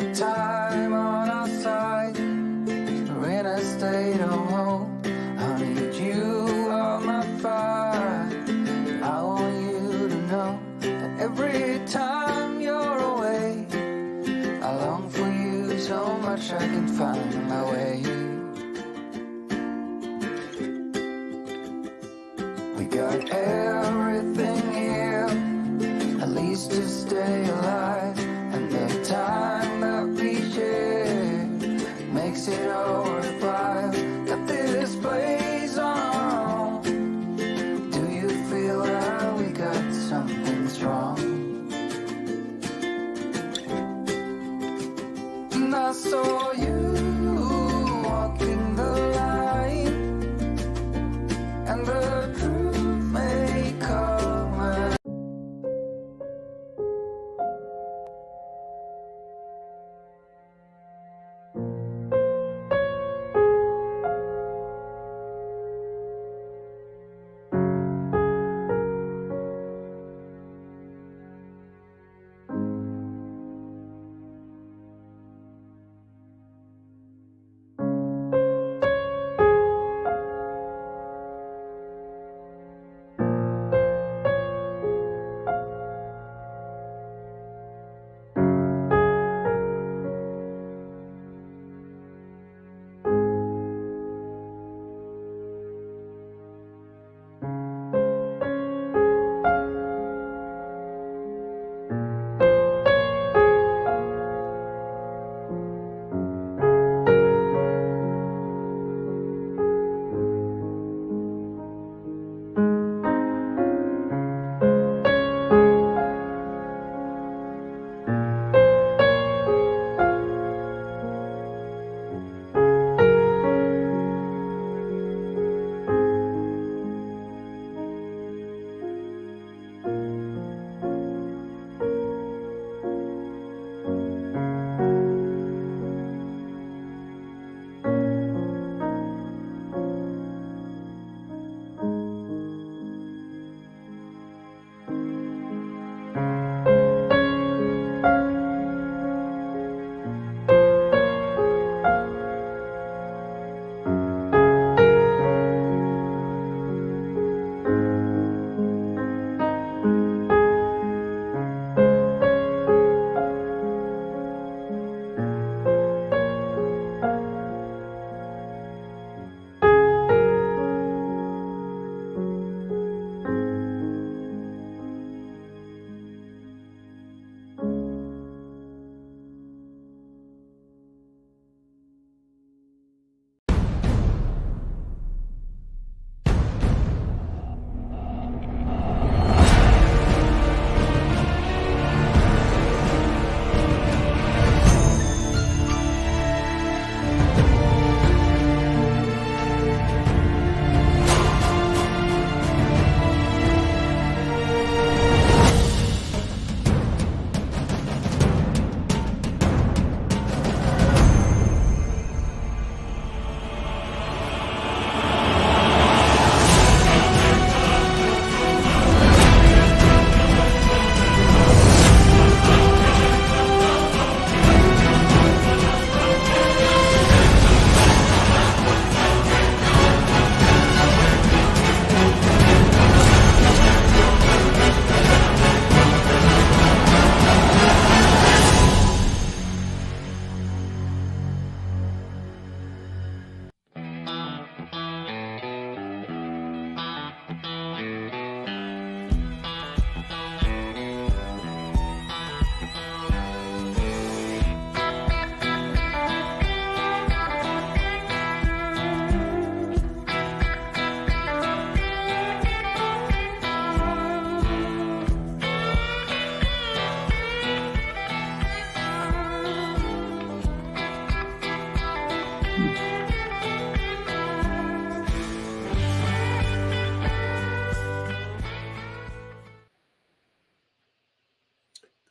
the time on our side. We're in a state of hope. I need you on my fire. I want you to know that every time you're away, I long for you so much I can find my way. We got everything here, at least to stay alive. And the time that we share makes it all worthwhile. Got this place on our own. Do you feel that we got something strong? And I saw you walking the line, and the truth may come and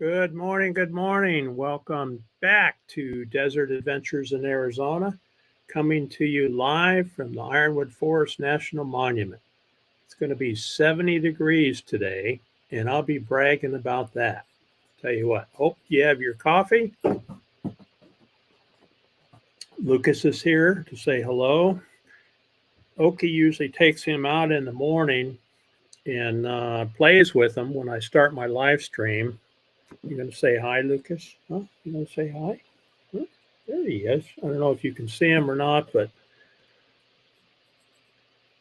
Good morning. Good morning. Welcome back to Desert Adventures in Arizona, coming to you live from the Ironwood Forest National Monument. It's going to be 70 degrees today, and I'll be bragging about that. Tell you what, hope you have your coffee Lucas is here to say hello. Oki usually takes him out in the morning and plays with him when I start my live stream. You going to say hi, Lucas? Huh? You going to say hi? Huh? There he is. I don't know if you can see him or not, but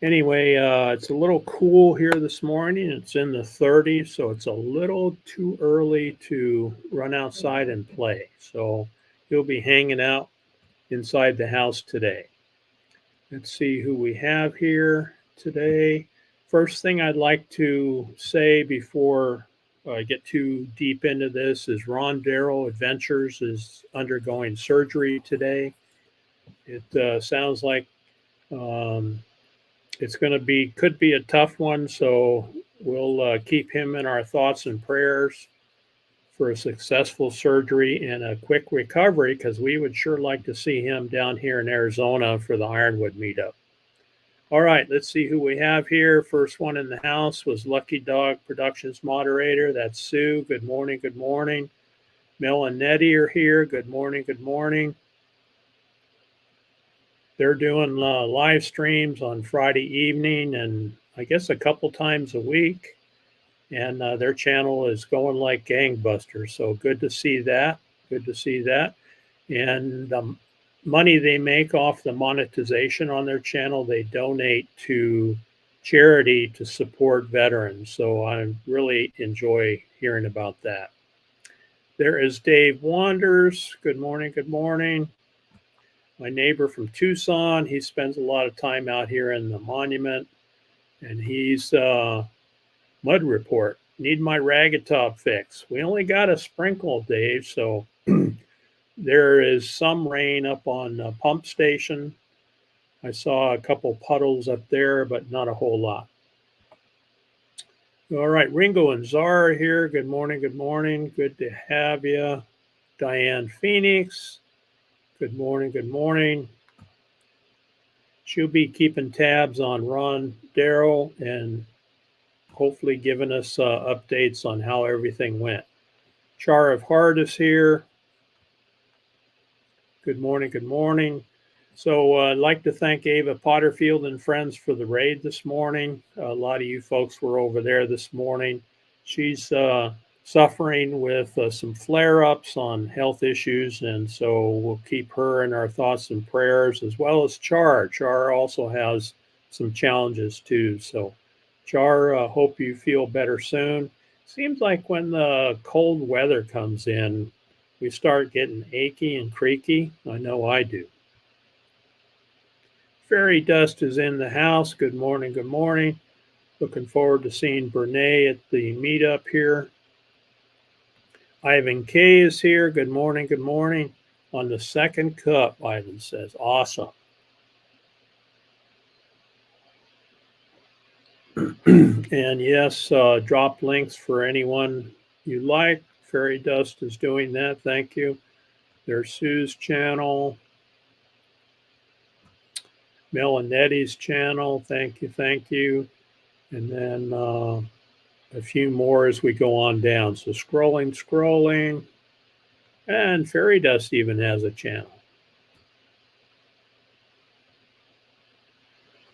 anyway, it's a little cool here this morning. It's in the 30s, so it's a little too early to run outside and play. So he'll be hanging out inside the house today. Let's see who we have here today. First thing I'd like to say before I get too deep into this is Ron Darrow Adventures is undergoing surgery today. It sounds like it's going to could be a tough one, so we'll keep him in our thoughts and prayers for a successful surgery and a quick recovery, because we would sure like to see him down here in Arizona for the Ironwood meetup. All right, let's see who we have here. First one in the house was Lucky Dog Productions moderator. That's Sue. Good morning. Good morning. Mel and Nettie are here. Good morning. Good morning. They're doing live streams on Friday evening and I guess a couple times a week. And their channel is going like gangbusters. So good to see that. Good to see that. And the money they make off the monetization on their channel, they donate to charity to support veterans. So I really enjoy hearing about that. There is Dave Wanders. Good morning. Good morning. My neighbor from Tucson. He spends a lot of time out here in the monument. And he's Mud report. Need my ragged top fix. We only got a sprinkle, Dave, so there is some rain up on Pump Station. I saw a couple puddles up there, but not a whole lot. All right, Ringo and Zara here. Good morning, good morning. Good to have you. Diane Phoenix. Good morning, good morning. She'll be keeping tabs on Ron Darrow and hopefully giving us updates on how everything went. Char of Heart is here. Good morning, good morning. So I'd like to thank Ava Potterfield and friends for the raid this morning. A lot of you folks were over there this morning. She's suffering with some flare-ups on health issues, and so we'll keep her in our thoughts and prayers, as well as Char. Char also has some challenges too, so Char, hope you feel better soon. Seems like when the cold weather comes in, we start getting achy and creaky. I know I do. Fairy Dust is in the house. Good morning, good morning. Looking forward to seeing Brene at the meetup here. Ivan K is here. Good morning, good morning. On the second cup, Ivan says. Awesome. And yes, drop links for anyone you like. Fairy Dust is doing that. Thank you. There's Sue's channel. Mel and Nettie's channel. Thank you. Thank you. And then a few more as we go on down. So scrolling. And Fairy Dust even has a channel.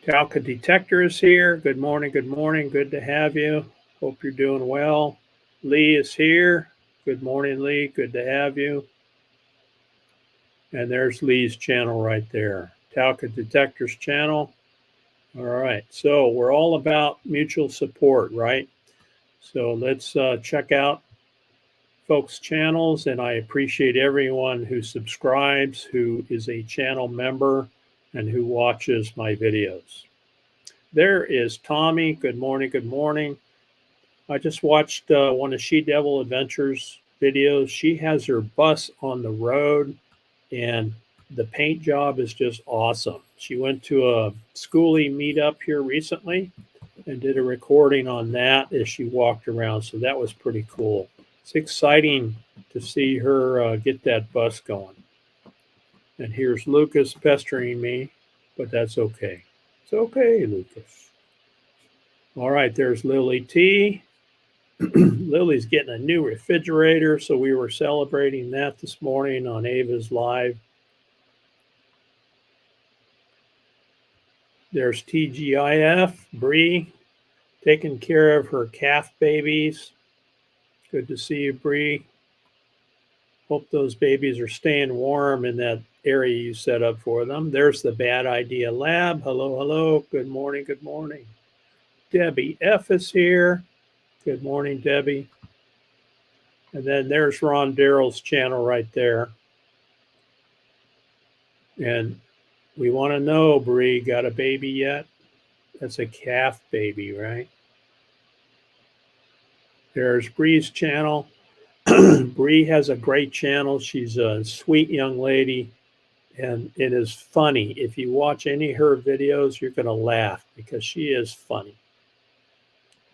Talca Detector is here. Good morning, good morning. Good to have you. Hope you're doing well. Lee is here. Good morning, Lee. Good to have you. And there's Lee's channel right there. Talca Detector's channel. All right. So we're all about mutual support, right? So let's check out folks' channels. And I appreciate everyone who subscribes, who is a channel member, and who watches my videos. There is Tommy. Good morning. Good morning. I just watched one of She Devil Adventures videos. She has her bus on the road and the paint job is just awesome. She went to a schoolie meetup here recently and did a recording on that as she walked around. So that was pretty cool. It's exciting to see her get that bus going. And here's Lucas pestering me, but that's okay. It's okay, Lucas. All right, there's Lily T. Lily's getting a new refrigerator, so we were celebrating that this morning on Ava's Live. There's TGIF, Bree, taking care of her calf babies. Good to see you, Bree. Hope those babies are staying warm in that area you set up for them. There's the Bad Idea Lab. Hello, hello. Good morning, good morning. Debbie F is here. Good morning, Debbie. And then there's Ron Darrell's channel right there. And we want to know, Bree, got a baby yet? That's a calf baby, right? There's Bree's channel. Bree has a great channel. She's a sweet young lady, and it is funny. If you watch any of her videos, you're going to laugh because she is funny.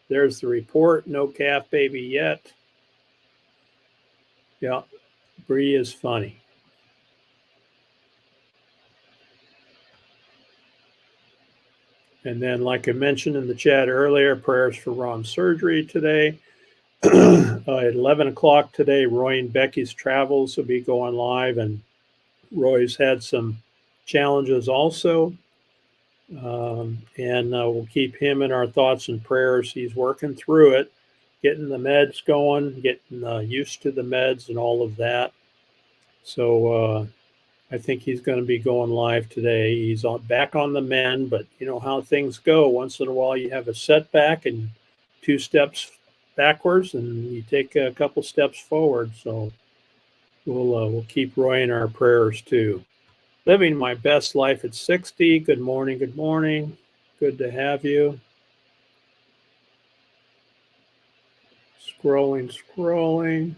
There's the report. No calf baby yet. Yeah, Bree is funny. And then, like I mentioned in the chat earlier, prayers for Ron's surgery today. At 11 o'clock today, Roy and Becky's Travels will be going live, and Roy's had some challenges also. And we'll keep him in our thoughts and prayers. He's working through it, getting the meds going, getting used to the meds and all of that. So I think he's going to be going live today. He's back on the mend, but you know how things go. Once in a while, you have a setback and 2 steps backwards, and you take a couple steps forward. So we'll keep Roy in our prayers too. Living my best life at 60. Good morning. Good morning. Good to have you. Scrolling.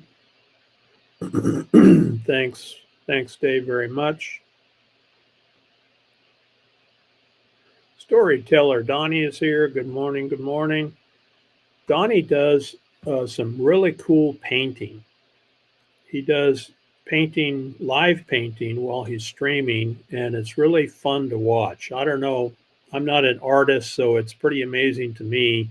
Thanks, Dave, very much. Storyteller Donnie is here. Good morning. Good morning. Donnie does some really cool painting. He does live painting while he's streaming, and it's really fun to watch. I don't know. I'm not an artist, so it's pretty amazing to me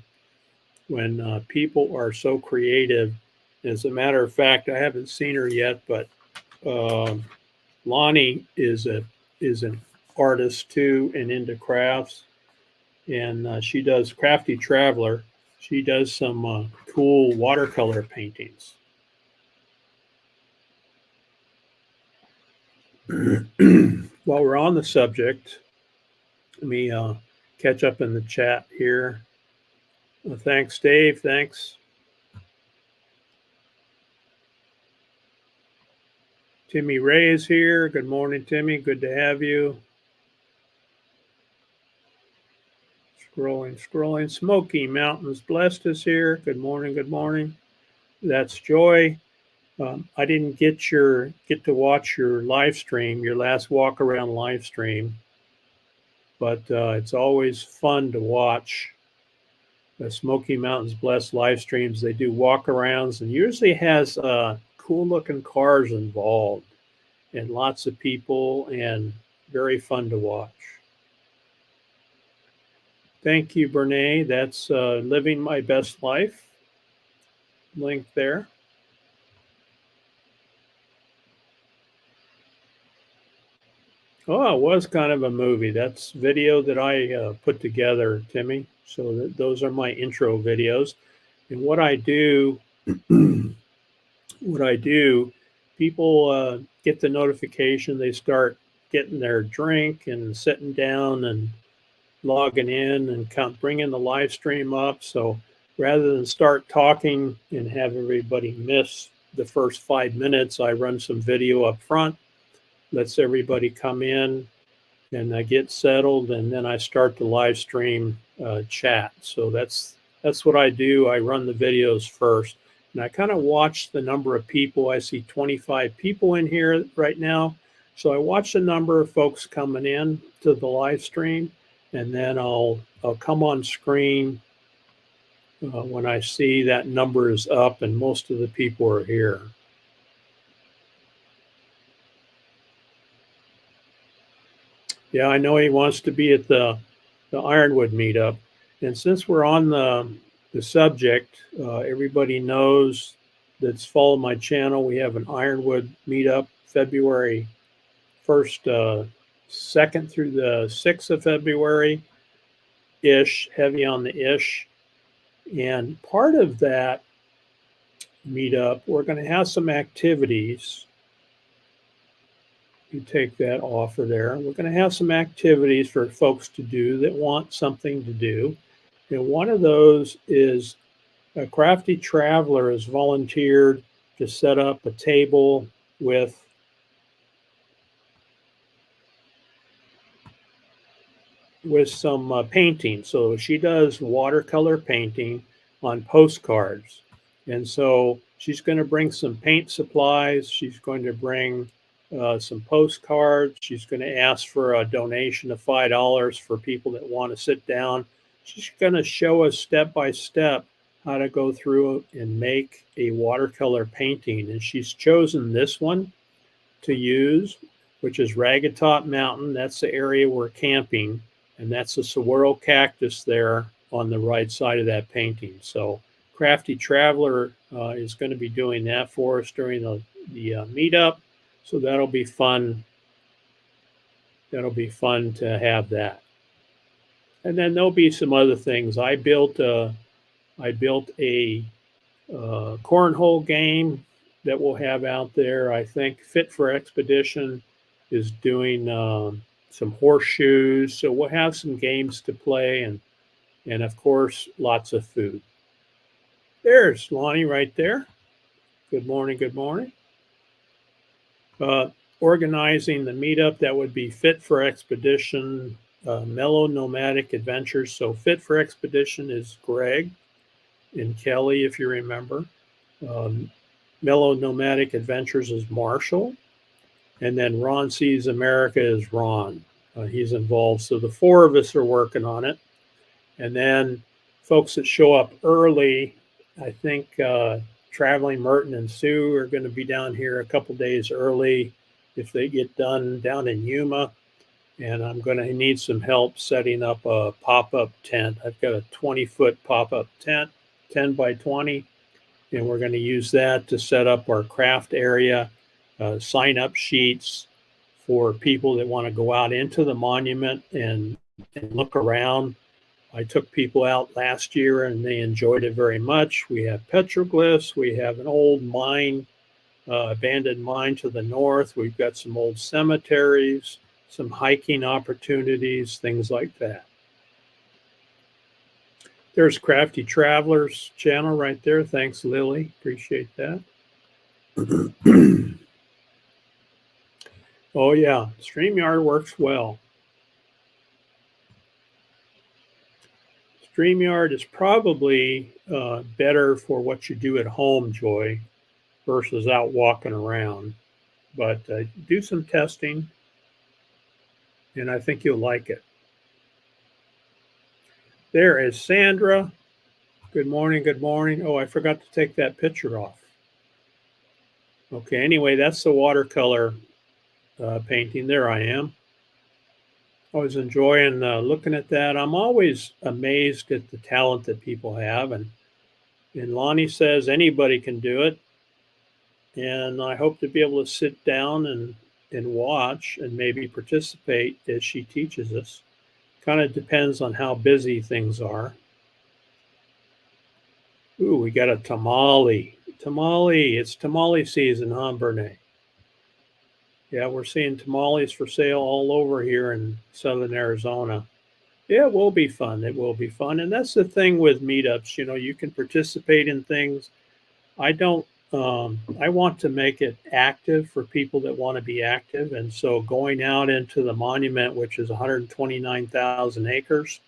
when people are so creative. As a matter of fact, I haven't seen her yet, but Lonnie is an artist too and into crafts, and she does Crafty Traveler. She does some cool watercolor paintings. While we're on the subject, let me catch up in the chat here. Thanks, Dave. Thanks. Timmy Ray is here. Good morning, Timmy. Good to have you. Scrolling. Smoky Mountains Blessed is here. Good morning. Good morning. That's Joy. I didn't get to watch your live stream, your last walk around live stream, but it's always fun to watch the Smoky Mountains Blessed live streams. They do walk arounds and usually has cool looking cars involved and lots of people, and very fun to watch. Thank you, Brene. That's Living My Best Life. Link there. Oh, it was kind of a movie. That's video that I put together, Timmy. So those are my intro videos. And what I do, people get the notification. They start getting their drink and sitting down and logging in and bringing the live stream up. So rather than start talking and have everybody miss the first 5 minutes, I run some video up front, lets everybody come in and get settled, and then I start the live stream chat. So that's what I do. I run the videos first, and I kind of watch the number of people. I see 25 people in here right now. So I watch the number of folks coming in to the live stream, and then I'll come on screen when I see that number is up and most of the people are here. Yeah, I know he wants to be at the Ironwood meetup. And since we're on the subject, everybody knows that's followed my channel. We have an Ironwood meetup February 1st, 2nd through the 6th of February. ish, heavy on the ish. And part of that meetup, we're going to have some activities. You take that off of there. We're going to have some activities for folks to do that want something to do. And one of those is a Crafty Traveler has volunteered to set up a table with some painting. So she does watercolor painting on postcards. And so she's going to bring some paint supplies. She's going to bring some postcards. She's going to ask for a donation of $5 for people that want to sit down. She's going to show us step by step how to go through and make a watercolor painting. And she's chosen this one to use, which is Ragged Top Mountain. That's the area we're camping. And that's a saguaro cactus there on the right side of that painting. So Crafty Traveler is going to be doing that for us during the meetup. So that'll be fun. That'll be fun to have that. And then there'll be some other things. I built a cornhole game that we'll have out there. I think Fit for Expedition is doing some horseshoes. So we'll have some games to play and of course, lots of food. There's Lonnie right there. Good morning, good morning. Organizing the meetup, that would be Fit for Expedition, Mellow Nomadic Adventures. So Fit for Expedition is Greg and Kelly, if you remember. Mellow Nomadic Adventures is Marshall. And then Ron Sees America is Ron. He's involved. So the four of us are working on it. And then folks that show up early, I think Traveling Merton and Sue are going to be down here a couple days early if they get done down in Yuma. And I'm going to need some help setting up a pop-up tent. I've got a 20-foot pop-up tent, 10 by 20. And we're going to use that to set up our craft area, sign-up sheets for people that want to go out into the monument and look around. I took people out last year and they enjoyed it very much. We have petroglyphs. We have an old mine, abandoned mine to the north. We've got some old cemeteries, some hiking opportunities, things like that. There's Crafty Traveler's channel right there. Thanks, Lily. Appreciate that. Oh, yeah. StreamYard works well. StreamYard is probably better for what you do at home, Joy, versus out walking around. But do some testing, and I think you'll like it. There is Sandra. Good morning, good morning. Oh, I forgot to take that picture off. Okay, anyway, that's the watercolor painting. There I am. I was enjoying looking at that. I'm always amazed at the talent that people have. And Lonnie says anybody can do it. And I hope to be able to sit down and watch and maybe participate as she teaches us. Kind of depends on how busy things are. Ooh, we got a tamale. Tamale, it's tamale season, huh, Bernie? Yeah, we're seeing tamales for sale all over here in Southern Arizona. Yeah, it will be fun. It will be fun. And that's the thing with meetups. You know, you can participate in things. I want to make it active for people that want to be active. And so going out into the monument, which is 129,000 acres,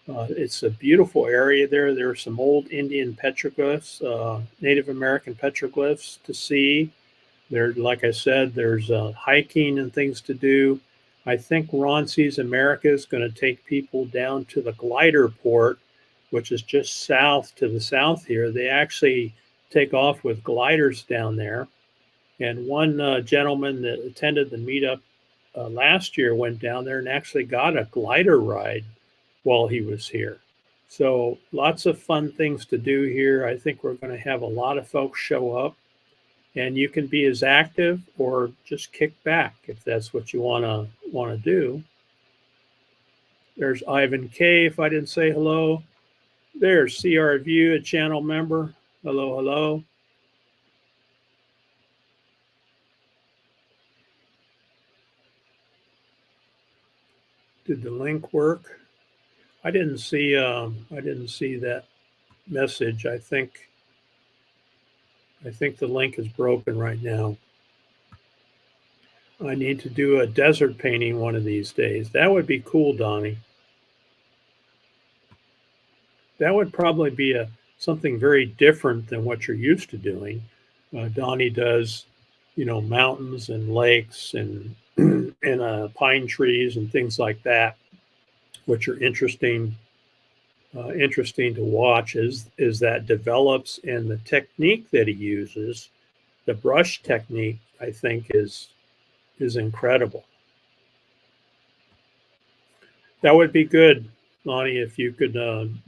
it's a beautiful area there. There are some old Indian petroglyphs, Native American petroglyphs to see. There, like I said, there's hiking and things to do. I think Ron Sees America is going to take people down to the glider port, which is just south to the south here. They actually take off with gliders down there. And one gentleman that attended the meetup last year went down there and actually got a glider ride while he was here. So lots of fun things to do here. I think we're going to have a lot of folks show up. And you can be as active or just kick back if that's what you want to do. There's Ivan K, if I didn't say hello. There's CR View, a channel member. Hello, hello. Did the link work? I didn't see that message. I think the link is broken right now. I need to do a desert painting one of these days. That would be cool, Donnie. That would probably be something very different than what you're used to doing. Donnie does, mountains and lakes and and pine trees and things like that, which are interesting to watch as that develops, and the technique that he uses, the brush technique, I think is incredible. That would be good, Lonnie, if you could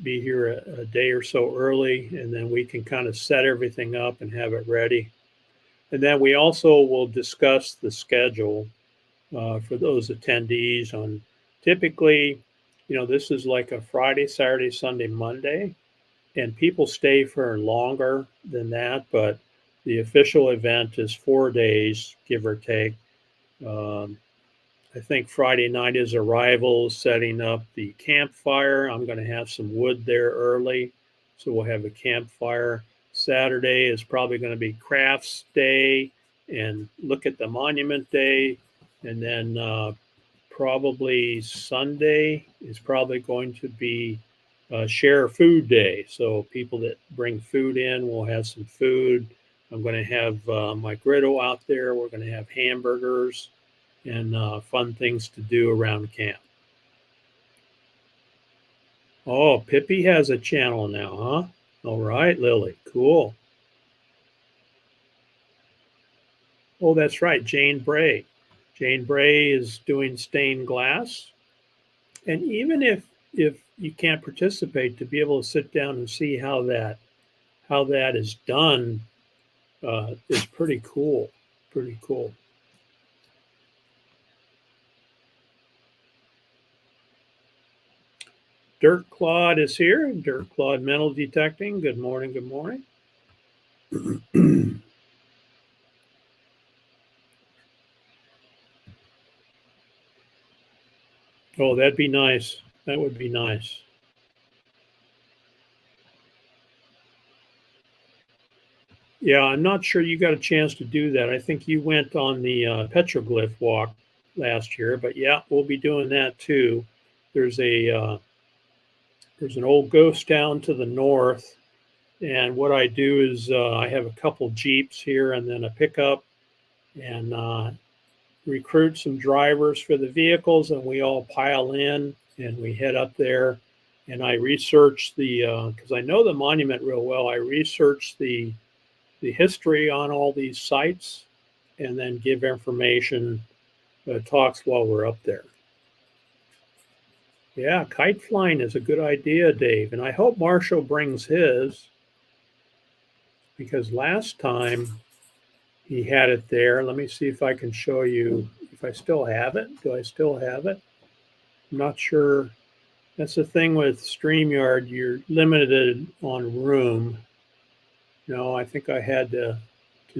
be here a day or so early, and then we can kind of set everything up and have it ready. And then we also will discuss the schedule for those attendees on typically, this is like a Friday, Saturday, Sunday, Monday, and people stay for longer than that, but the official event is 4 days, give or take. I think Friday night is arrival, setting up the campfire. I'm going to have some wood there early, so we'll have a campfire. Saturday is probably going to be crafts day and look at the monument day. And then probably Sunday is probably going to be share food day. So people that bring food in will have some food. I'm going to have my griddle out there. We're going to have hamburgers and fun things to do around camp. Oh, Pippi has a channel now, huh? All right, Lily, cool. Oh, that's right, Jane Bray. Jane Bray is doing stained glass. And even if you can't participate, to be able to sit down and see how that is done is pretty cool. Pretty cool. Dirk Claude is here. Dirk Claude Metal Detecting. Good morning. Good morning. Oh, that'd be nice. That would be nice. Yeah, I'm not sure you got a chance to do that. I think you went on the petroglyph walk last year, but yeah, we'll be doing that too. There's an old ghost town to the north, and what I do is I have a couple Jeeps here and then a pickup, and recruit some drivers for the vehicles, and we all pile in and we head up there. And I research because I know the monument real well. I research the history on all these sites, and then give information, talks while we're up there. Yeah, kite flying is a good idea, Dave. And I hope Marshall brings his, because last time he had it there. Let me see if I can show you if I still have it. Do I still have it? I'm not sure. That's the thing with StreamYard. You're limited on room. No, I think I had to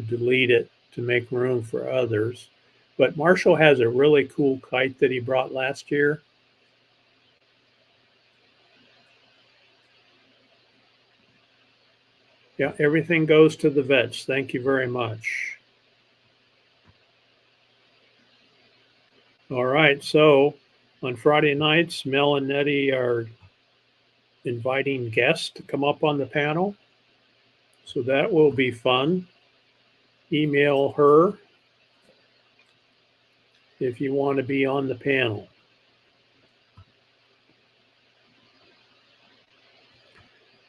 delete it to make room for others. But Marshall has a really cool kite that he brought last year. Yeah, everything goes to the vets. Thank you very much. All right, so on Friday nights, Mel and Nettie are inviting guests to come up on the panel. So that will be fun. Email her if you want to be on the panel.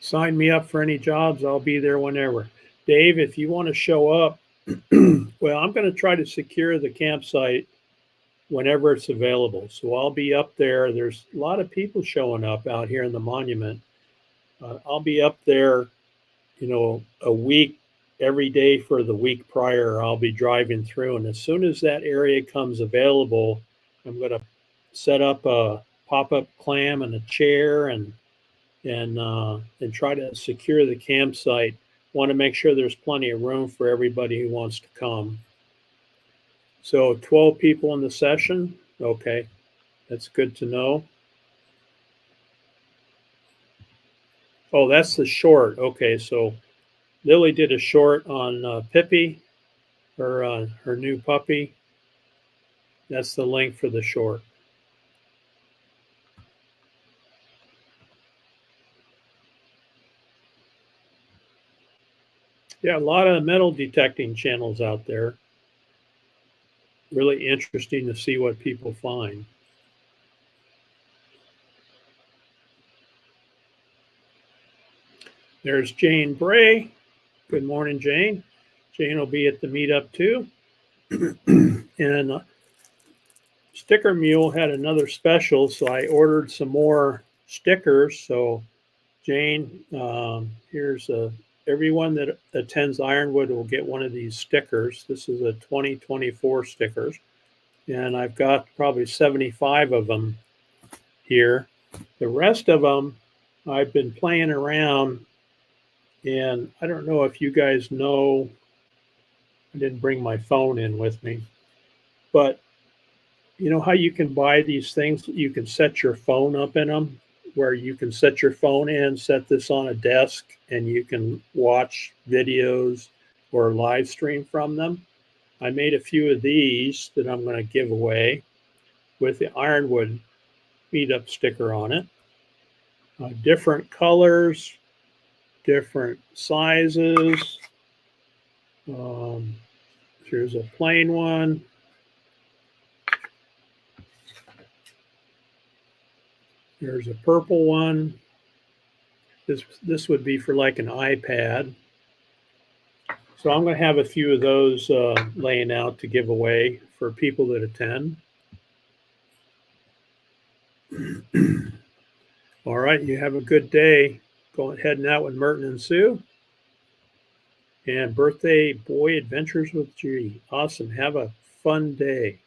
Sign me up for any jobs. I'll be there whenever. Dave, if you want to show up, well, I'm going to try to secure the campsite whenever it's available. So I'll be up there. There's a lot of people showing up out here in the monument. I'll be up there, a week, every day for the week prior. I'll be driving through. And as soon as that area comes available, I'm going to set up a pop-up clam and a chair and try to secure the campsite. Want to make sure there's plenty of room for everybody who wants to come. So 12 people in the session. Okay, that's good to know. Oh, that's the short. Okay, so Lily did a short on Pippi, her new puppy. That's the link for the short. Yeah, a lot of metal detecting channels out there. Really interesting to see what people find. There's Jane Bray. Good morning, Jane. Jane will be at the meetup too. And Sticker Mule had another special, so I ordered some more stickers. So Jane, here's everyone that attends Ironwood will get one of these stickers. This is a 2024 stickers, and I've got probably 75 of them here. The rest of them I've been playing around, and I don't know if you guys know, I didn't bring my phone in with me, but you know how you can buy these things, you can set your phone up in them, where you can set your phone in, set this on a desk, and you can watch videos or live stream from them. I made a few of these that I'm going to give away with the Ironwood meetup sticker on it. Different colors, different sizes. Here's a plain one. There's a purple one. This would be for like an iPad. So I'm going to have a few of those laying out to give away for people that attend. All right, you have a good day. Heading out with Merton and Sue. And birthday boy adventures with G. Awesome. Have a fun day.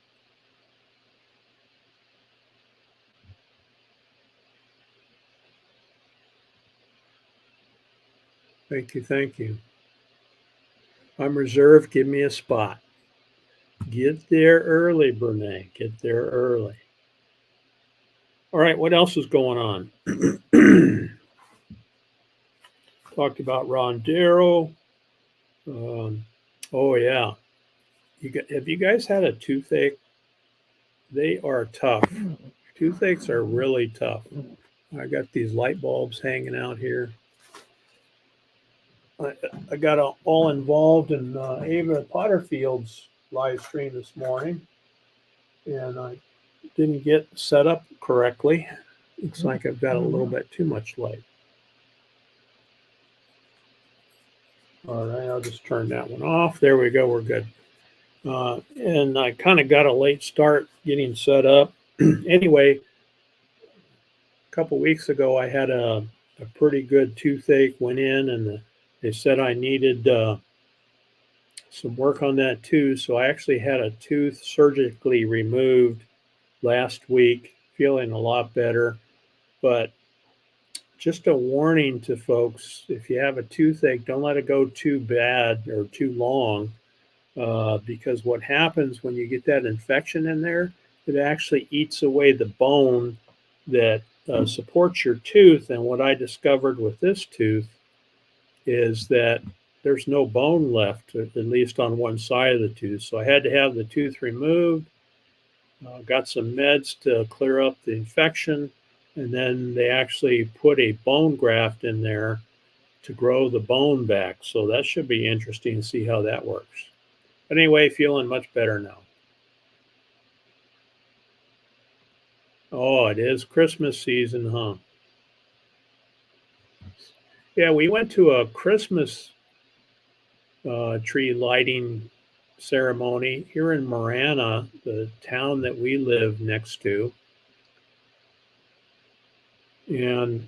Thank you. Thank you. I'm reserved. Give me a spot. Get there early, Brene. Get there early. All right, what else is going on? Talked about Ron Darrow. Oh, yeah. Have you guys had a toothache? They are tough. Toothaches are really tough. I got these light bulbs hanging out here. I got all involved in Ava Potterfield's live stream this morning, and I didn't get set up correctly. Looks like I've got a little bit too much light. All right, I'll just turn that one off. There we go, we're good. And I kind of got a late start getting set up. Anyway, a couple weeks ago, I had a pretty good toothache, went in, and they said I needed some work on that tooth. So I actually had a tooth surgically removed last week, feeling a lot better. But just a warning to folks, if you have a toothache, don't let it go too bad or too long, because what happens when you get that infection in there, it actually eats away the bone that supports your tooth. And what I discovered with this tooth is that there's no bone left, at least on one side of the tooth. So I had to have the tooth removed, got some meds to clear up the infection, and then they actually put a bone graft in there to grow the bone back. So that should be interesting to see how that works. But anyway, feeling much better now. Oh, it is Christmas season, huh? Yeah, we went to a Christmas tree lighting ceremony here in Marana, the town that we live next to. And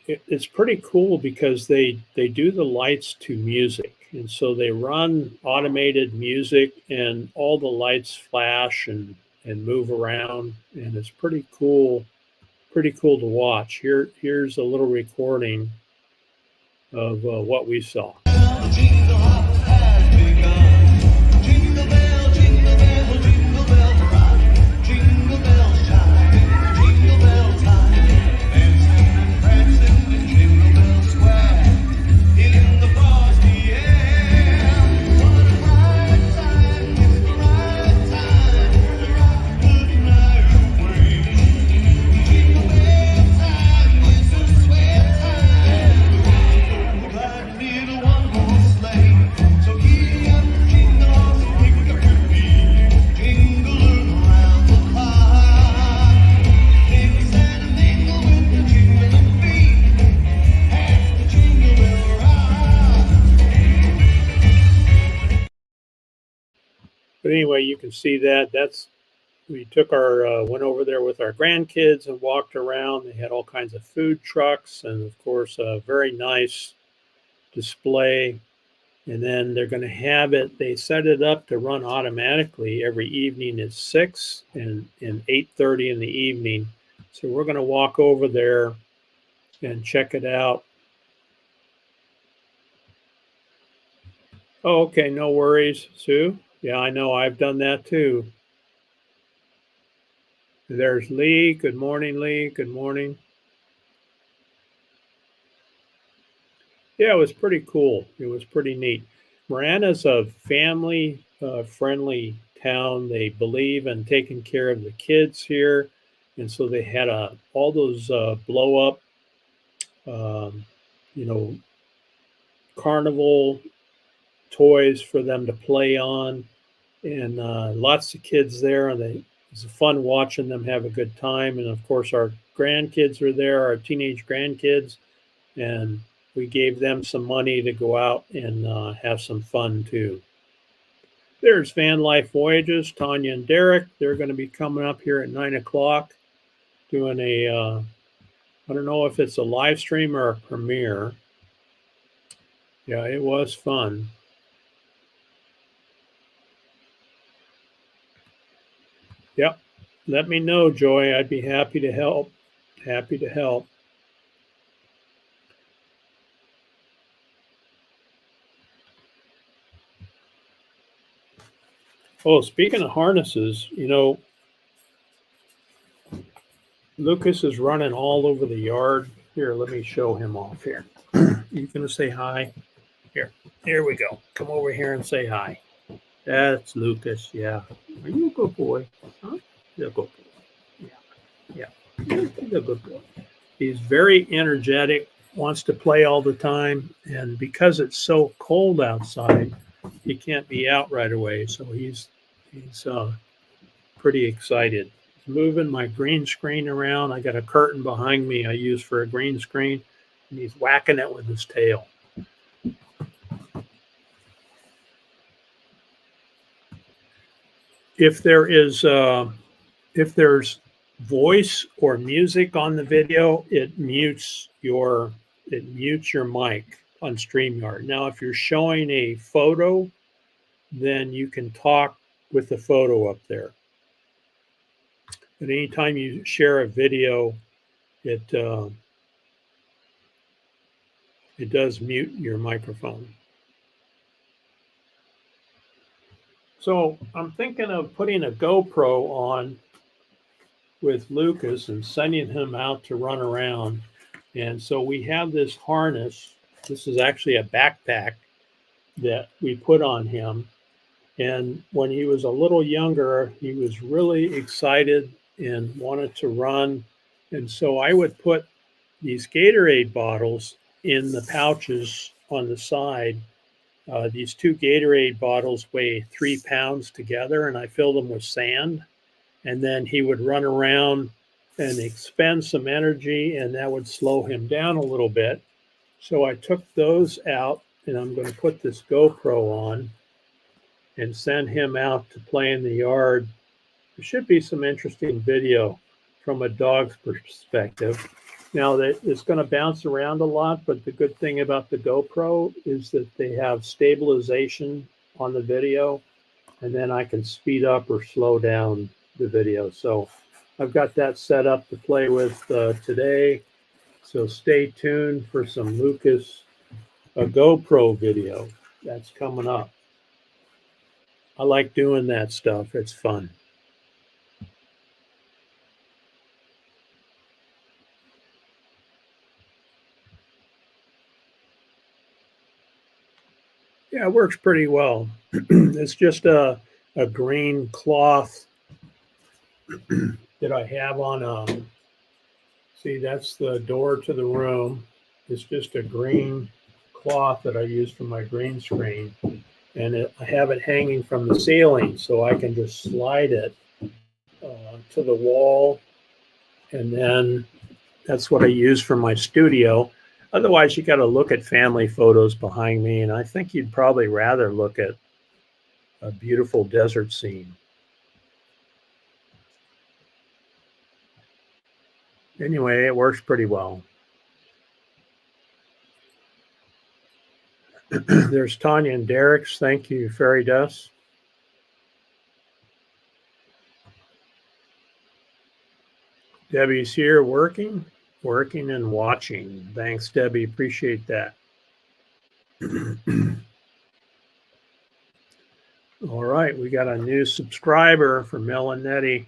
it's pretty cool because they do the lights to music. And so they run automated music and all the lights flash and move around. And it's pretty cool pretty cool to watch. Here's a little recording of what we saw. But anyway, you can see we took went over there with our grandkids and walked around. They had all kinds of food trucks and, of course, a very nice display. And then they're going to have they set it up to run automatically every evening at 6 and 8:30 in the evening. So we're going to walk over there and check it out. Oh, okay, no worries, Sue. Yeah, I know. I've done that too. There's Lee. Good morning, Lee. Good morning. Yeah, it was pretty cool. It was pretty neat. Marana's a family-friendly town. They believe in taking care of the kids here. And so they had all those blow-up, carnival toys for them to play on. And lots of kids there, and it was fun watching them have a good time. And of course, our grandkids were there, our teenage grandkids, and we gave them some money to go out and have some fun too. There's Van Life Voyages, Tanya and Derek. They're going to be coming up here at 9 o'clock doing I don't know if it's a live stream or a premiere. Yeah, it was fun. Yep. Let me know, Joy. I'd be happy to help. Happy to help. Oh, speaking of harnesses, Lucas is running all over the yard. Here, let me show him off here. You gonna say hi? Here we go. Come over here and say hi. That's Lucas. Yeah. Are you a good boy? Huh? You're a good boy. Yeah. You're a good boy. He's very energetic, wants to play all the time. And because it's so cold outside, he can't be out right away. So he's pretty excited. He's moving my green screen around. I got a curtain behind me I use for a green screen, and he's whacking it with his tail. If there's voice or music on the video, it mutes your mic on StreamYard. Now, if you're showing a photo, then you can talk with the photo up there. But anytime you share a video, it does mute your microphone. So I'm thinking of putting a GoPro on with Lucas and sending him out to run around. And so we have this harness. This is actually a backpack that we put on him. And when he was a little younger, he was really excited and wanted to run. And so I would put these Gatorade bottles in the pouches on the side. These 2 Gatorade bottles weigh 3 pounds together, and I filled them with sand. And then he would run around and expend some energy, and that would slow him down a little bit. So I took those out, and I'm going to put this GoPro on and send him out to play in the yard. There should be some interesting video from a dog's perspective. Now, it's going to bounce around a lot, but the good thing about the GoPro is that they have stabilization on the video, and then I can speed up or slow down the video. So I've got that set up to play with today. So stay tuned for some Lucas GoPro video. That's coming up. I like doing that stuff. It's fun. Yeah, it works pretty well. It's just a green cloth that I have on. See, that's the door to the room. It's just a green cloth that I use for my green screen. And I have it hanging from the ceiling, so I can just slide it to the wall. And then that's what I use for my studio. Otherwise, you got to look at family photos behind me. And I think you'd probably rather look at a beautiful desert scene. Anyway, it works pretty well. There's Tanya and Derek's. Thank you, Fairy Dust. Debbie's here working and watching. Thanks, Debbie. Appreciate that. All right, we got a new subscriber from Melanetti.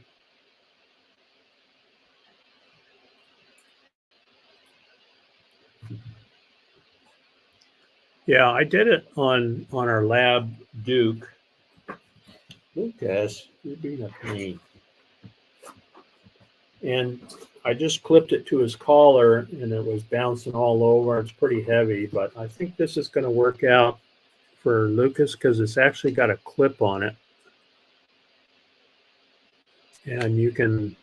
Yeah, I did it on our Lab Duke. Lucas, you're being a pain. And I just clipped it to his collar and it was bouncing all over. It's pretty heavy, but I think this is going to work out for Lucas because it's actually got a clip on it. And you can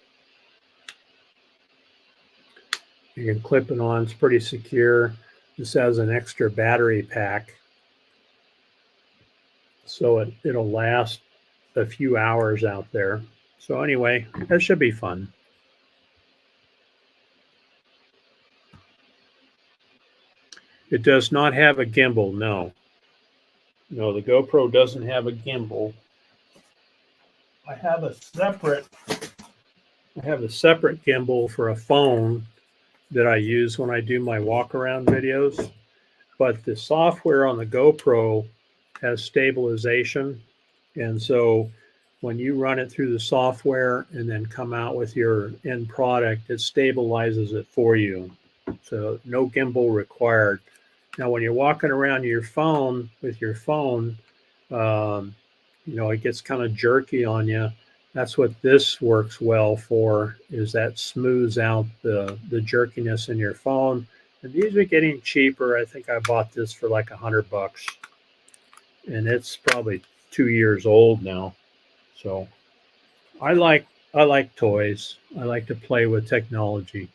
clip it on. It's pretty secure. This has an extra battery pack, so it'll last a few hours out there. So anyway, that should be fun. It does not have a gimbal, no. No, the GoPro doesn't have a gimbal. I have a separate gimbal for a phone that I use when I do my walk around videos, but the software on the GoPro has stabilization. And so when you run it through the software and then come out with your end product, it stabilizes it for you. So no gimbal required. Now, when you're walking around your phone with your phone, it gets kind of jerky on you. That's what this works well for, is that smooths out the jerkiness in your phone. And these are getting cheaper. I think I bought this for like $100, and it's probably 2 years old now. So I like toys. I like to play with technology.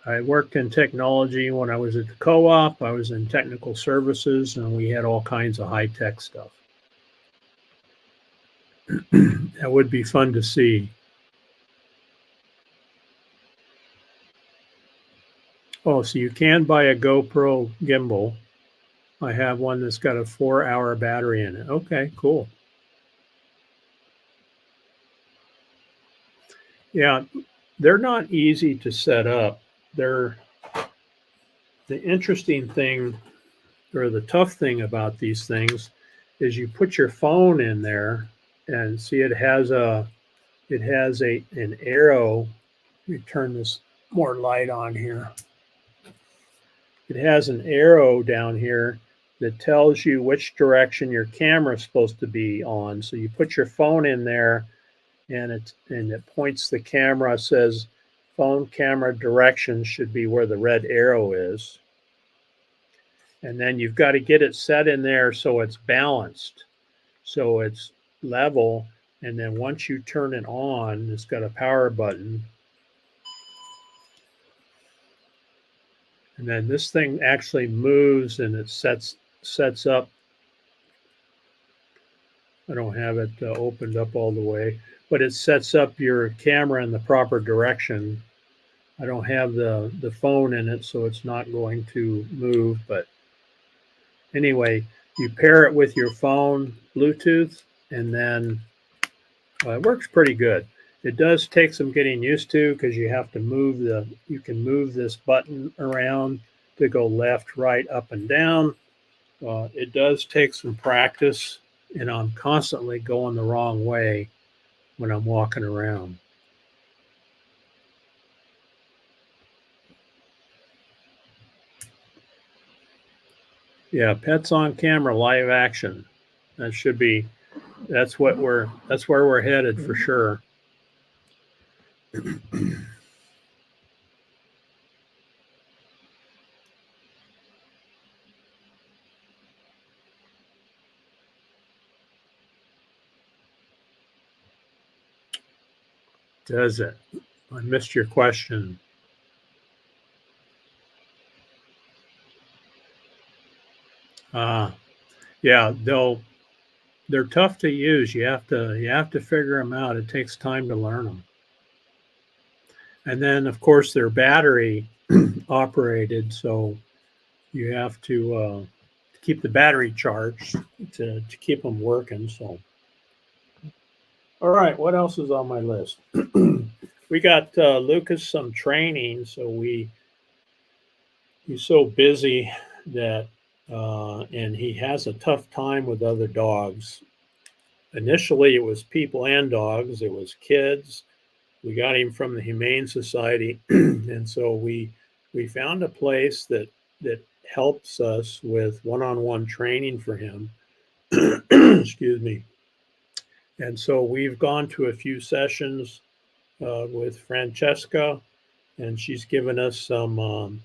I worked in technology when I was at the co-op. I was in technical services, and we had all kinds of high-tech stuff. That would be fun to see. Oh, so you can buy a GoPro gimbal. I have one that's got a 4-hour battery in it. Okay, cool. Yeah, they're not easy to set up. The interesting thing, or the tough thing about these things, is you put your phone in there and see it has an arrow. Let me turn this more light on here. It has an arrow down here that tells you which direction your camera is supposed to be on. So you put your phone in there, and it points the camera, says phone camera direction should be where the red arrow is. And then you've got to get it set in there so it's balanced, so it's level. And then once you turn it on, it's got a power button. And then this thing actually moves and it sets up. I don't have it opened up all the way, but it sets up your camera in the proper direction. I don't have the phone in it, so it's not going to move. But anyway, you pair it with your phone, Bluetooth, and then it works pretty good. It does take some getting used to because you have to you can move this button around to go left, right, up, and down. It does take some practice, and I'm constantly going the wrong way when I'm walking around. Yeah, pets on camera, live action. That's where we're headed for sure. Does it? I missed your question. Yeah, they're tough to use. You have to figure them out. It takes time to learn them. And then of course they're battery operated, so you have to keep the battery charged to keep them working. So, all right, what else is on my list? We got Lucas some training, so he's so busy that and he has a tough time with other dogs. Initially, it was people and dogs. It was kids. We got him from the Humane Society, and so we found a place that helps us with one-on-one training for him. Excuse me. And so we've gone to a few sessions with Francesca, and she's given us some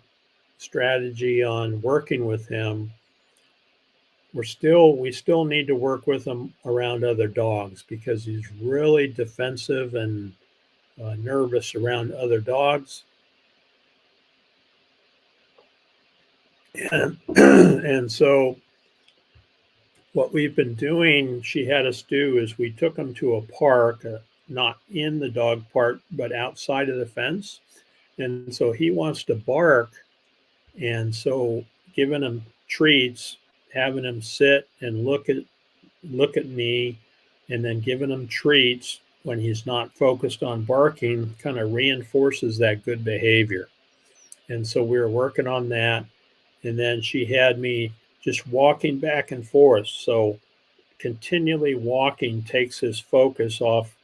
strategy on working with him. We still need to work with him around other dogs because he's really defensive and nervous around other dogs. And so what we've been doing, she had us do, is we took him to a park, not in the dog park, but outside of the fence. And so he wants to bark. And so giving him treats, having him sit and look at me, and then giving him treats when he's not focused on barking kind of reinforces that good behavior. And so we were working on that. And then she had me just walking back and forth. So continually walking takes his focus off.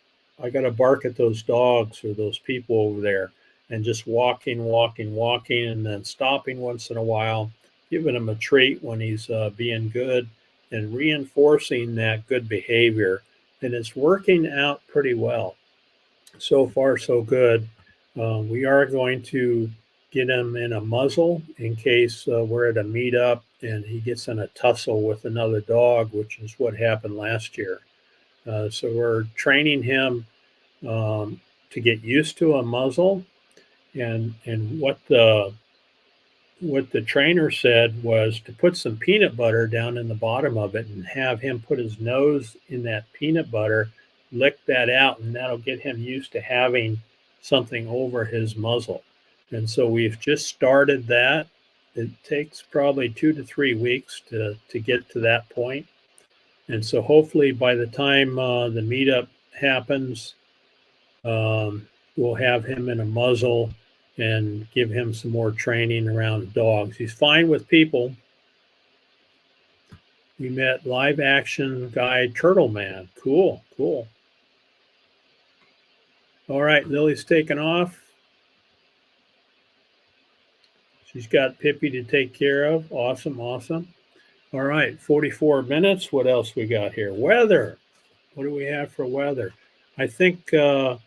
I got to bark at those dogs or those people over there, and just walking, and then stopping once in a while, giving him a treat when he's being good, and reinforcing that good behavior. And it's working out pretty well. So far, so good. We are going to get him in a muzzle in case we're at a meetup and he gets in a tussle with another dog, which is what happened last year. So we're training him to get used to a muzzle, and what the trainer said was to put some peanut butter down in the bottom of it and have him put his nose in that peanut butter, lick that out, and that'll get him used to having something over his muzzle. And so we've just started that. It takes probably 2 to 3 weeks to get to that point. And so hopefully by the time the meetup happens, we'll have him in a muzzle and give him some more training around dogs. He's fine with people. We met live action guy Turtle Man. Cool. All right, Lily's taking off. She's got Pippi to take care of. Awesome. All right, 44 minutes. What else we got here? Weather. What do we have for weather? I think we're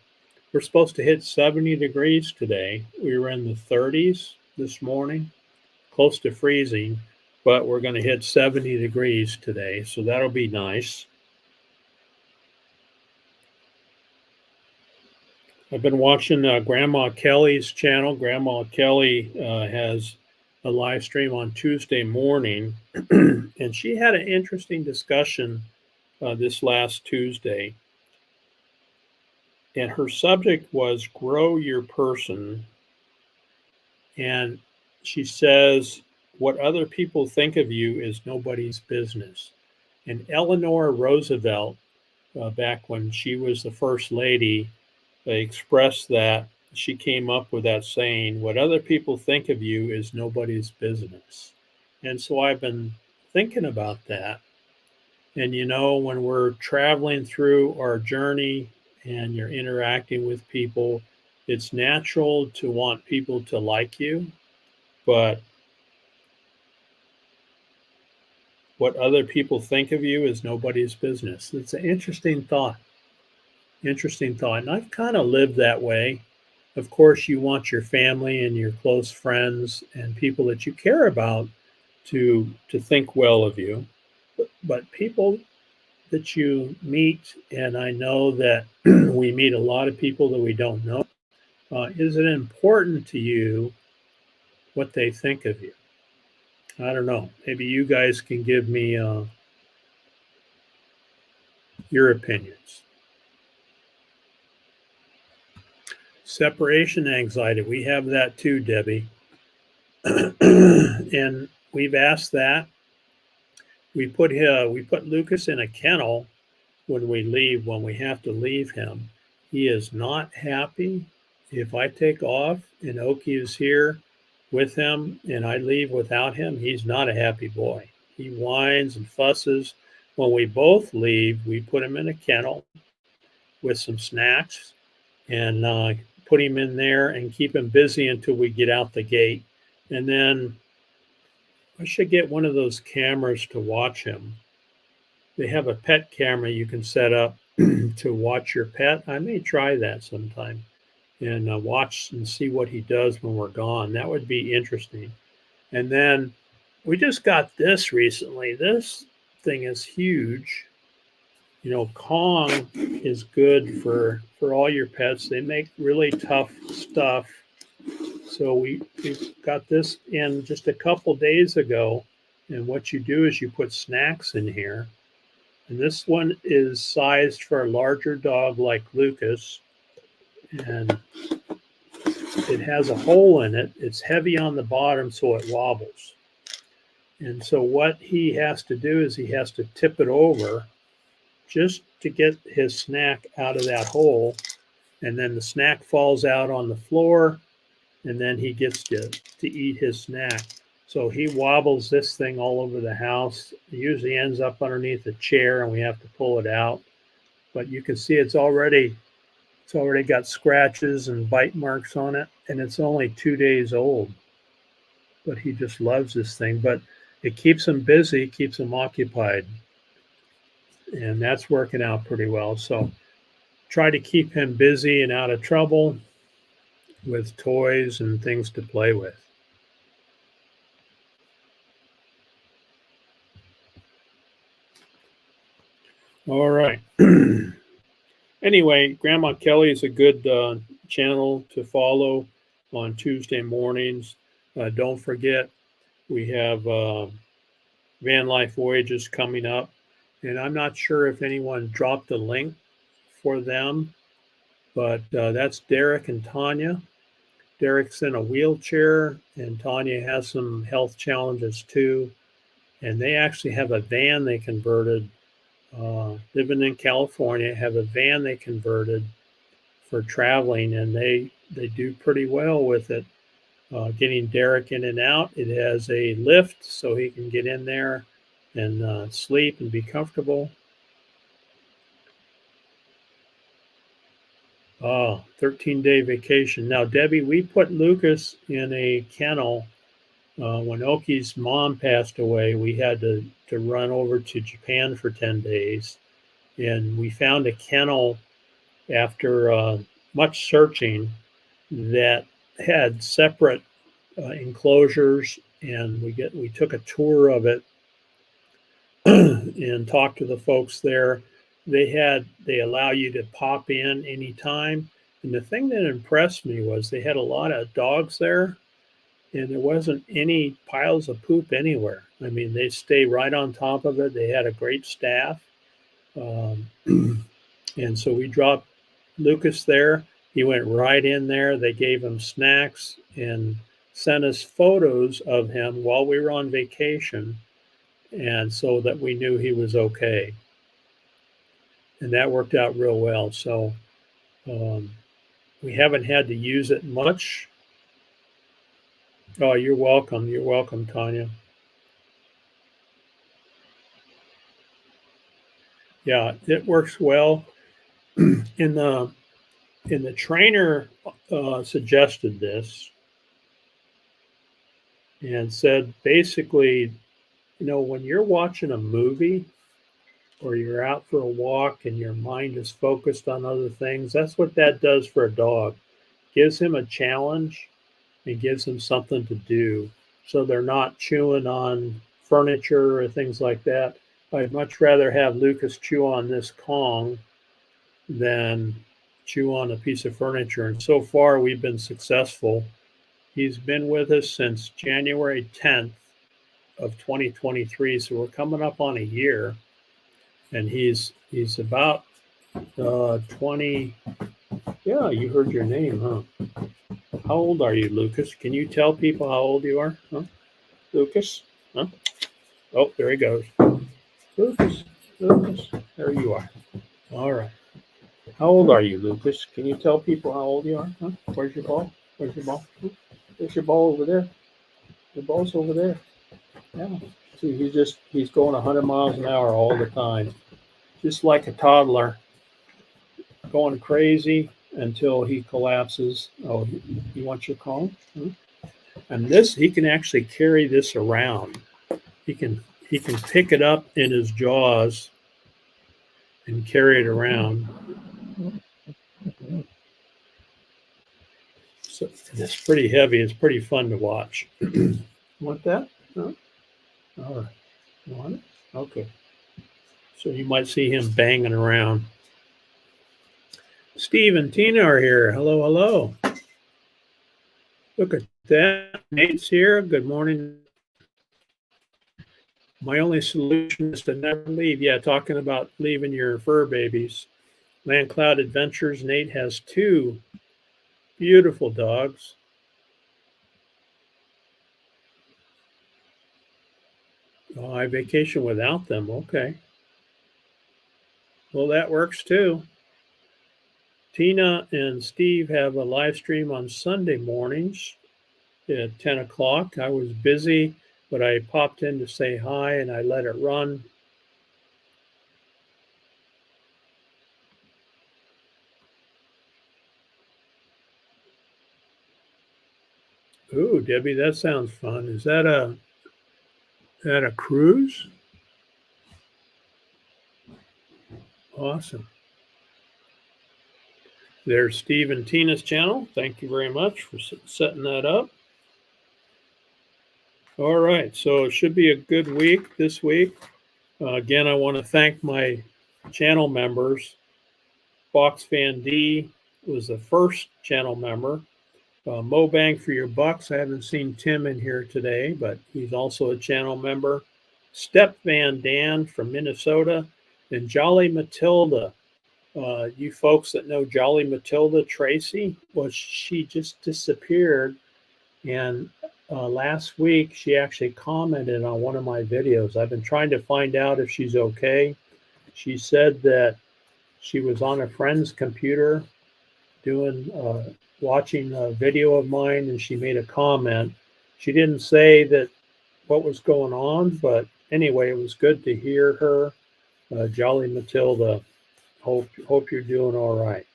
supposed to hit 70 degrees today. We were in the 30s this morning, close to freezing, but we're going to hit 70 degrees today, so that'll be nice. I've been watching Grandma Kelly's channel. Grandma Kelly has a live stream on Tuesday morning, and she had an interesting discussion this last Tuesday. And her subject was grow your person. And she says, what other people think of you is nobody's business. And Eleanor Roosevelt, back when she was the first lady, expressed that. She came up with that saying, "What other people think of you is nobody's business." And so I've been thinking about that. And when we're traveling through our journey and you're interacting with people, it's natural to want people to like you, but what other people think of you is nobody's business. It's an interesting thought. Interesting thought. And I've kind of lived that way. Of course, you want your family and your close friends and people that you care about to think well of you. But people that you meet, and I know that we meet a lot of people that we don't know, is it important to you what they think of you? I don't know. Maybe you guys can give me your opinions. Separation anxiety. We have that too, Debbie. And we've asked that. We put Lucas in a kennel when we have to leave him. He is not happy. If I take off and Oki is here with him and I leave without him, he's not a happy boy. He whines and fusses. When we both leave, we put him in a kennel with some snacks and put him in there and keep him busy until we get out the gate. And then I should get one of those cameras to watch him. They have a pet camera you can set up to watch your pet. I may try that sometime and watch and see what he does when we're gone. That would be interesting. And then we just got this recently. This thing is huge. Kong is good for all your pets. They make really tough stuff. So we got this in just a couple days ago. And what you do is you put snacks in here. And this one is sized for a larger dog like Lucas. And it has a hole in it. It's heavy on the bottom, so it wobbles. And so what he has to do is he has to tip it over just to get his snack out of that hole. And then the snack falls out on the floor, and then he gets to eat his snack. So he wobbles this thing all over the house. It usually ends up underneath a chair, and we have to pull it out. But you can see it's already got scratches and bite marks on it, and it's only 2 days old. But he just loves this thing. But it keeps him busy, keeps him occupied. And that's working out pretty well. So try to keep him busy and out of trouble with toys and things to play with. All right. Anyway, Grandma Kelly is a good channel to follow on Tuesday mornings. Don't forget, we have Van Life Voyages coming up. And I'm not sure if anyone dropped a link for them, but that's Derek and Tanya. Derek's in a wheelchair, and Tanya has some health challenges too. And they actually have a van they converted, living in California, have a van they converted for traveling, and they do pretty well with it. Getting Derek in and out. It has a lift so he can get in there and sleep and be comfortable. 13-day vacation. Now, Debbie, we put Lucas in a kennel. When Oki's mom passed away, we had to run over to Japan for 10 days. And we found a kennel after much searching that had separate enclosures, and we took a tour of it and talked to the folks there. They allow you to pop in anytime. And the thing that impressed me was they had a lot of dogs there, and there wasn't any piles of poop anywhere. I mean, they stay right on top of it. They had a great staff. And so we dropped Lucas there. He went right in there. They gave him snacks and sent us photos of him while we were on vacation, and so that we knew he was okay. And that worked out real well. So We haven't had to use it much. Oh, you're welcome. You're welcome, Tanya. Yeah, it works well. In the trainer suggested this and said basically, when you're watching a movie or you're out for a walk and your mind is focused on other things, that's what that does for a dog. Gives him a challenge and gives them something to do. So they're not chewing on furniture or things like that. I'd much rather have Lucas chew on this Kong than chew on a piece of furniture. And so far, we've been successful. He's been with us since January 10th of 2023. So we're coming up on a year. And he's about 20. Yeah, you heard your name, huh? How old are you, Lucas? Can you tell people how old you are? Huh? Lucas? Huh? Oh, there he goes. Lucas, there you are. All right. How old are you, Lucas? Can you tell people how old you are? Huh? Where's your ball? Where's your ball? There's your ball over there. The ball's over there. Yeah. See, he's going 100 miles an hour all the time. Just like a toddler. Going crazy until he collapses. Oh, you want your cone? And this, he can actually carry this around. He can pick it up in his jaws and carry it around. So it's pretty heavy. It's pretty fun to watch. Want that? No? All right. You want it? Okay. So you might see him banging around. Steve and Tina are here. Hello, hello. Look at that. Nate's here. Good morning. My only solution is to never leave. Yeah, talking about leaving your fur babies. Land Cloud Adventures. Nate has 2 beautiful dogs. Oh, I vacation without them. Okay. Well, that works too. Tina and Steve have a live stream on Sunday mornings at 10 o'clock. I was busy, but I popped in to say hi and I let it run. Ooh, Debbie, that sounds fun. Is that a cruise? Awesome. There's Steve and Tina's channel. Thank you very much for setting that up. All right, so it should be a good week this week. Again, I want to thank my channel members. Box Fan D was the first channel member. Mo Bang for Your Bucks. I haven't seen Tim in here today, but he's also a channel member. Step Van Dan from Minnesota, and Jolly Matilda. You folks that know Jolly Matilda Tracy, well, she just disappeared. And last week, she actually commented on one of my videos. I've been trying to find out if she's okay. She said that she was on a friend's computer watching a video of mine, and she made a comment. She didn't say that what was going on, but anyway, it was good to hear her. Jolly Matilda. Hope you're doing all right.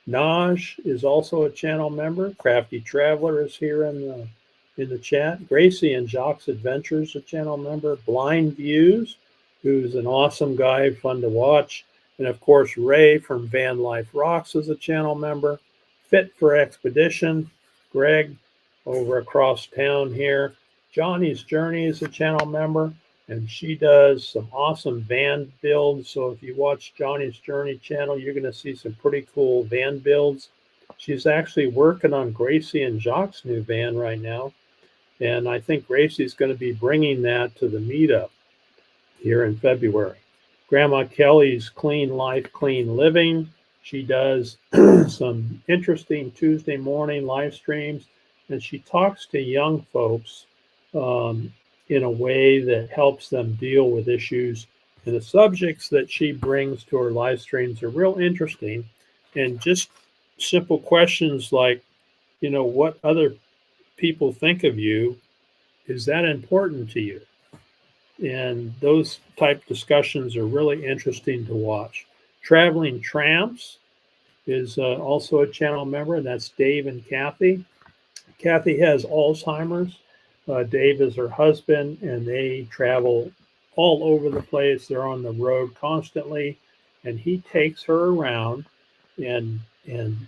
Naj is also a channel member. Crafty Traveler is here in the chat. Gracie and Jacques Adventures, a channel member. Blind Views, who's an awesome guy, fun to watch. And of course, Ray from Van Life Rocks is a channel member. Fit for Expedition, Greg over across town here. Johnny's Journey is a channel member, and she does some awesome van builds. So if you watch Johnny's Journey channel, you're going to see some pretty cool van builds. She's actually working on Gracie and Jacques' new van right now. And I think Gracie's going to be bringing that to the meetup here in February. Grandma Kelly's Clean Life, Clean Living. She does some interesting Tuesday morning live streams, and she talks to young folks in a way that helps them deal with issues. And the subjects that she brings to her live streams are real interesting and just simple questions like, what other people think of you, is that important to you? And those type discussions are really interesting to watch. Traveling Tramps is also a channel member, and that's Dave and Kathy. Kathy has Alzheimer's. Dave is her husband, and they travel all over the place. They're on the road constantly, and he takes her around and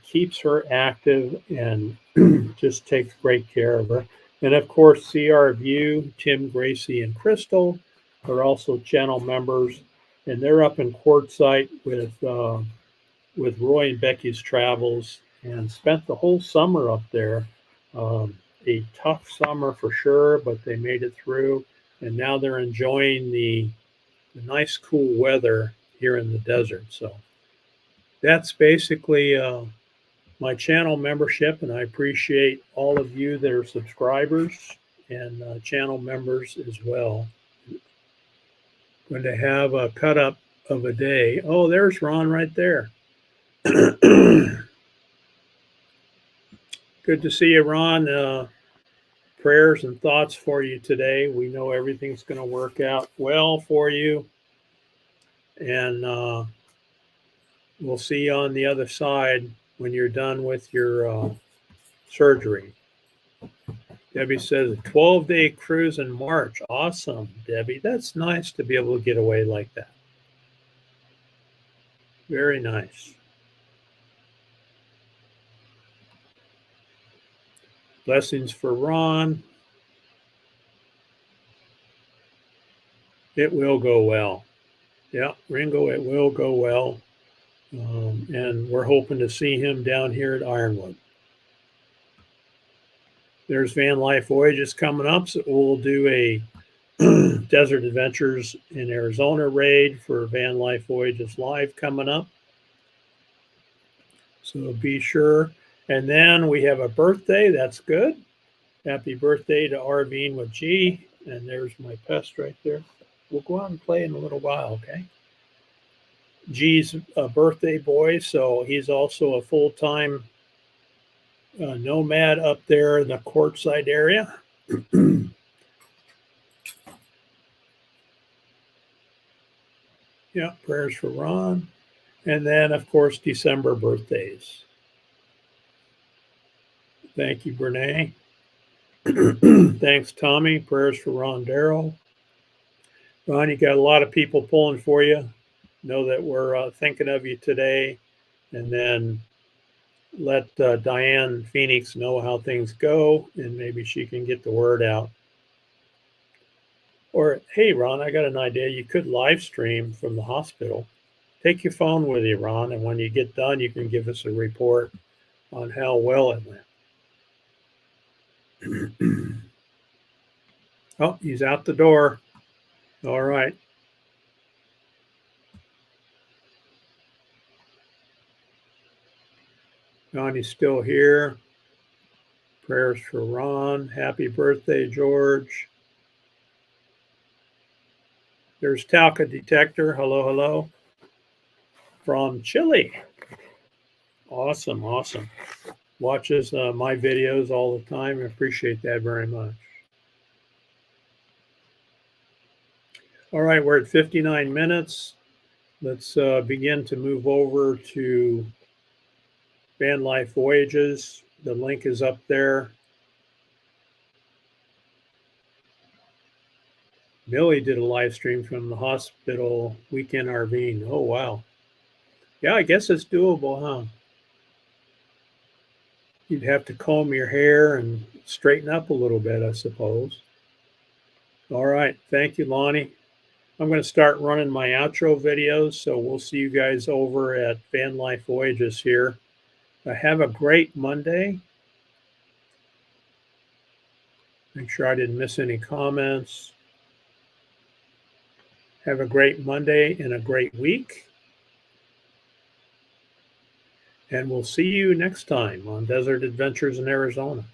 keeps her active and just takes great care of her. And of course, CR View, Tim, Gracie, and Crystal are also channel members, and they're up in Quartzsite with Roy and Becky's Travels, and spent the whole summer up there. A tough summer for sure, but they made it through, and now they're enjoying the nice cool weather here in the desert. So that's basically my channel membership, and I appreciate all of you that are subscribers and channel members as well. Going to have a cut up of a day. Oh, there's Ron right there. Good to see you, Ron. Prayers and thoughts for you today. We know everything's going to work out well for you. And we'll see you on the other side when you're done with your surgery. Debbie says a 12-day cruise in March. Awesome, Debbie. That's nice to be able to get away like that. Very nice. Blessings for Ron. It will go well. Yeah, Ringo, it will go well. And we're hoping to see him down here at Ironwood. There's Van Life Voyages coming up, so we'll do a Desert Adventures in Arizona raid for Van Life Voyages Live coming up. So be sure. And then we have a birthday. That's good. Happy birthday to Arvine with G. And there's my pest right there. We'll go out and play in a little while, okay? G's a birthday boy, so he's also a full-time nomad up there in the Quartzsite area. Yeah, prayers for Ron. And then, of course, December birthdays. Thank you, Brene. Thanks, Tommy. Prayers for Ron Darrell. Ron, you got a lot of people pulling for you. Know that we're thinking of you today. And then let Diane Phoenix know how things go, and maybe she can get the word out. Or, hey, Ron, I got an idea. You could live stream from the hospital. Take your phone with you, Ron, and when you get done, you can give us a report on how well it went. Oh, he's out the door. All right. Johnny's still here. Prayers for Ron. Happy birthday, George. There's Talca Detector. Hello, hello. From Chile. Awesome, awesome. Watches my videos all the time. I appreciate that very much. All right, we're at 59 minutes. Let's begin to move over to Van Life Voyages. The link is up there. Millie did a live stream from the hospital weekend RVing. Oh, wow. Yeah, I guess it's doable, huh? You'd have to comb your hair and straighten up a little bit, I suppose. All right. Thank you, Lonnie. I'm going to start running my outro videos, so we'll see you guys over at Van Life Voyages here. Have a great Monday. Make sure I didn't miss any comments. Have a great Monday and a great week. And we'll see you next time on Desert Adventures in Arizona.